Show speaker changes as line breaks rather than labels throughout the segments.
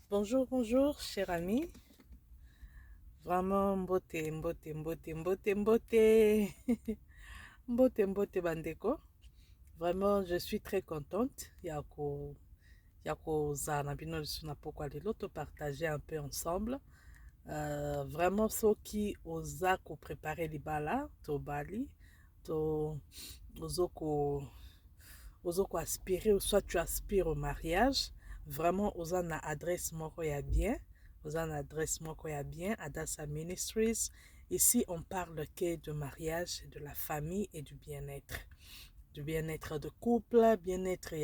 Bonjour, bonjour, cher ami. Vraiment, mbote, mbote, mbote, mbote, mbote. Mbote, mbote, bandeko. Vraiment, je suis très contente. Yako zana bino lisuna pourquoi les loto partager un peu ensemble. Vraiment, ceux qui osa ko préparer les bala, to bali, to ozoko ozoko aspirer, ou soit tu aspires au mariage. Vraiment, osana adresse moko ya bien. Osana adresse moko ya bien. Adassa Ministries. Ici, on parle que de mariage, de la famille et du bien-être. Du bien-être de couple, bien-être, il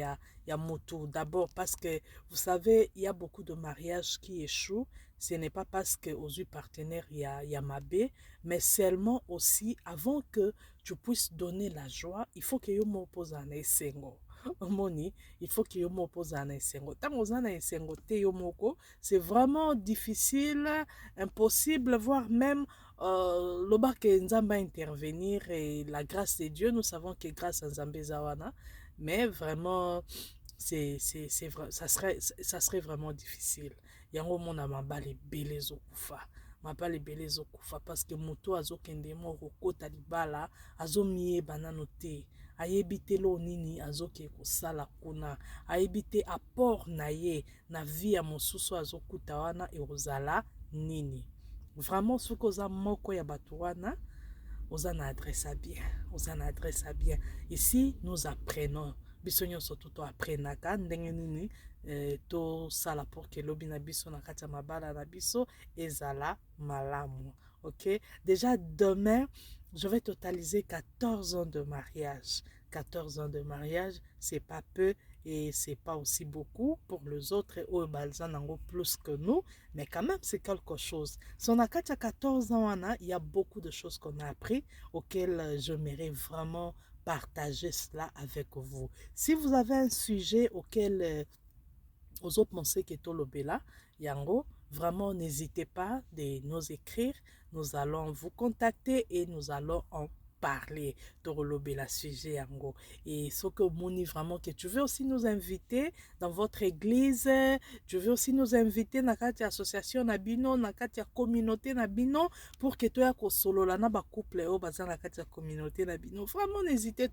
y a moto. D'abord parce que, vous savez, il y a beaucoup de mariages qui échouent. Ce n'est pas parce qu'aux yeux partenaires, il y a mabé, mais seulement aussi, avant que tu puisses donner la joie, il faut que yo m'oppose un essengo. Moni, il faut que yo m'oppose un essengo. Tant que un essengo te yo moko, c'est vraiment difficile, impossible, voire même loba que Nzamba intervenir et la grâce de Dieu, nous savons que grâce à Nzambé Zawana, mais vraiment, ça serait vraiment difficile. Yango mona mabale belezo kufa. Mabale belezo kufa parce que moto azo kende mo rokota libala, azo miye banano te. Ayebi te lo nini azoke kosala kuna. Ayebi te apport na ye na vie ya mosusu azokuta wana ekozala nini. Vraiment, ce que oza moko ya bato wana, oza na adresse à bien. Oza na adresse à bien. Ici, nous apprenons. Biso nyonso to apprenaka ndenge nini to sala pour que lobi na biso na kati ya mabala na biso ezala malamu. OK? Déjà demain, je vais totaliser 14 ans de mariage. 14 ans de mariage, c'est pas peu et c'est pas aussi beaucoup pour les autres au balzan plus que nous, mais quand même c'est quelque chose. Son akati à 14 ans, il y a beaucoup de choses qu'on a appris auxquelles j'aimerais vraiment partager cela avec vous. Si vous avez un sujet auquel aux autres pensez que tout le bela, yango, vraiment n'hésitez pas de nous écrire. Nous allons vous contacter et nous allons en parler de la sujet yango. Et ce que moni vraiment que tu veux aussi nous inviter dans votre église, tu veux aussi nous inviter dans la association nabino, dans la communauté nabino pour que tu aies solo là na ba couple au bazan la communauté nabino. Vraiment n'hésitez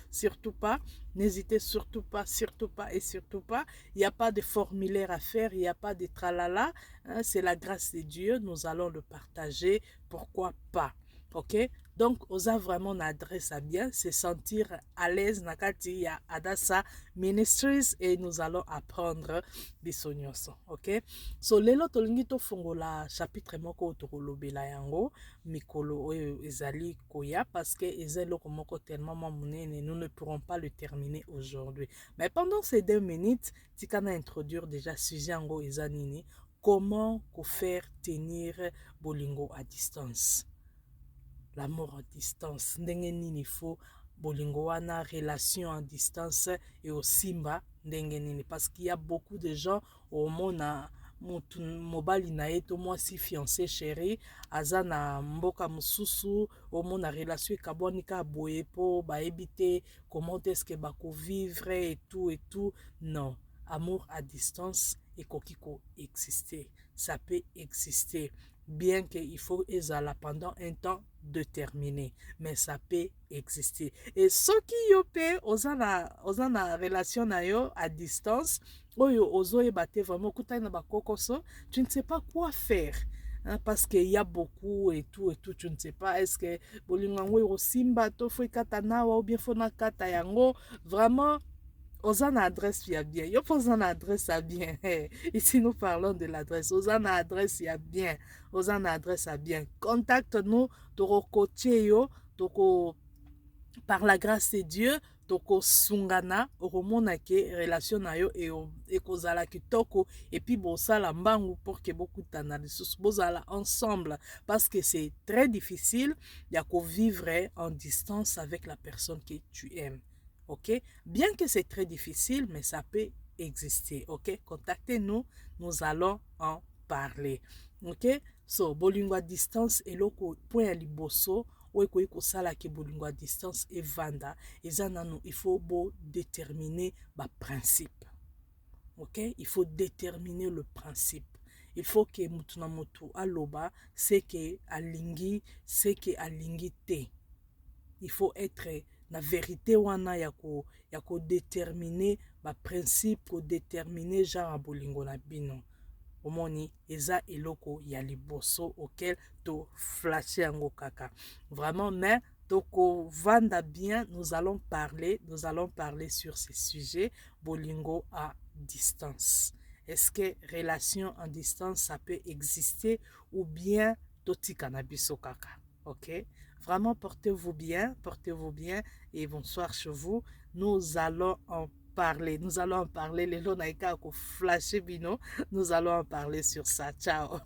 surtout pas, n'hésitez surtout pas, surtout pas et surtout pas. Il n'y a pas de formulaire à faire, il n'y a pas de tralala. Hein, c'est la grâce de Dieu. Nous allons le partager. Pourquoi pas? OK? Donc, osa vraiment n'adresse à bien, se sentir à l'aise nakati ya Adassa Ministries et nous allons apprendre bisonyoso. OK? So, lelo tolingi to fongola chapitre moko tokolobela yango mikolo oyo ezali koya parce que ezelo komoko tellement monene, nous ne pourrons pas le terminer aujourd'hui. Mais pendant ces 2 minutes, tikana introduire déjà sujet yango ezanini, comment faire tenir bolingo à distance. L'amour à distance, ndenge nini faut bolingo wana relation à distance et au simba ndenge nini parce qu'il y a beaucoup de gens au monde mobali na ye to mwasi fiancé chéri aza na mboka mosusu omona relation ekabwani ka boye po bayebi te comment est-ce que bako vivre et tout non, amour à distance ekoki ko exister, ça peut exister bien qu'il faut ezala pendant un temps déterminé, mais ça peut exister. Et ce qui yope ozana relation na yo à distance, oyo ozoye bate vraiment kutana na bakokoso, tu ne sais pas quoi faire. Hein, parce qu'il y a beaucoup et tout, tu ne sais pas, est-ce que bolingango yosimba to fo katanawa ou bien fo na kata yango, vraiment Osana adresse ya bien. Yo posana adresse à bien. Ici nous parlons de l'adresse. Osana adresse ya bien. Osana adresse à bien. Contacte-nous. Toko coacher yo. Toko par la grâce de Dieu. Toko sungana. Oromona ke relation na yo et kozala kitoko. Et puis bosala mbangu pour que beaucoup d'analyses bosala ensemble. Parce que c'est très difficile. Yako vivre en distance avec la personne que tu aimes. OK? Bien que c'est très difficile, mais ça peut exister. OK? Contactez-nous, nous allons en parler. OK? So, bolingo à distance et loko point à liboso, ou eko sala ke bolingo à distance et vanda, et zanano, il faut déterminer ba principe. ok? Il faut déterminer le principe. Il faut que mutu na mutu aloba c'est que alingi, c'est que alingi te. Il faut être na vérité wana ya ko déterminer ba principe, ko déterminer genre bolingo na bino. Omoni eza eloko ya liboso auquel to flasher yango kaka. Vraiment, mais toko vanda bien, nous allons parler sur ce sujet bolingo à distance. Est-ce que relation en distance ça peut exister ou bien totika na biso kaka? OK? Vraiment portez-vous bien et bonsoir chez vous. Nous allons en parler. Les lonaika ko flasher bino. Nous allons en parler sur ça. Ciao.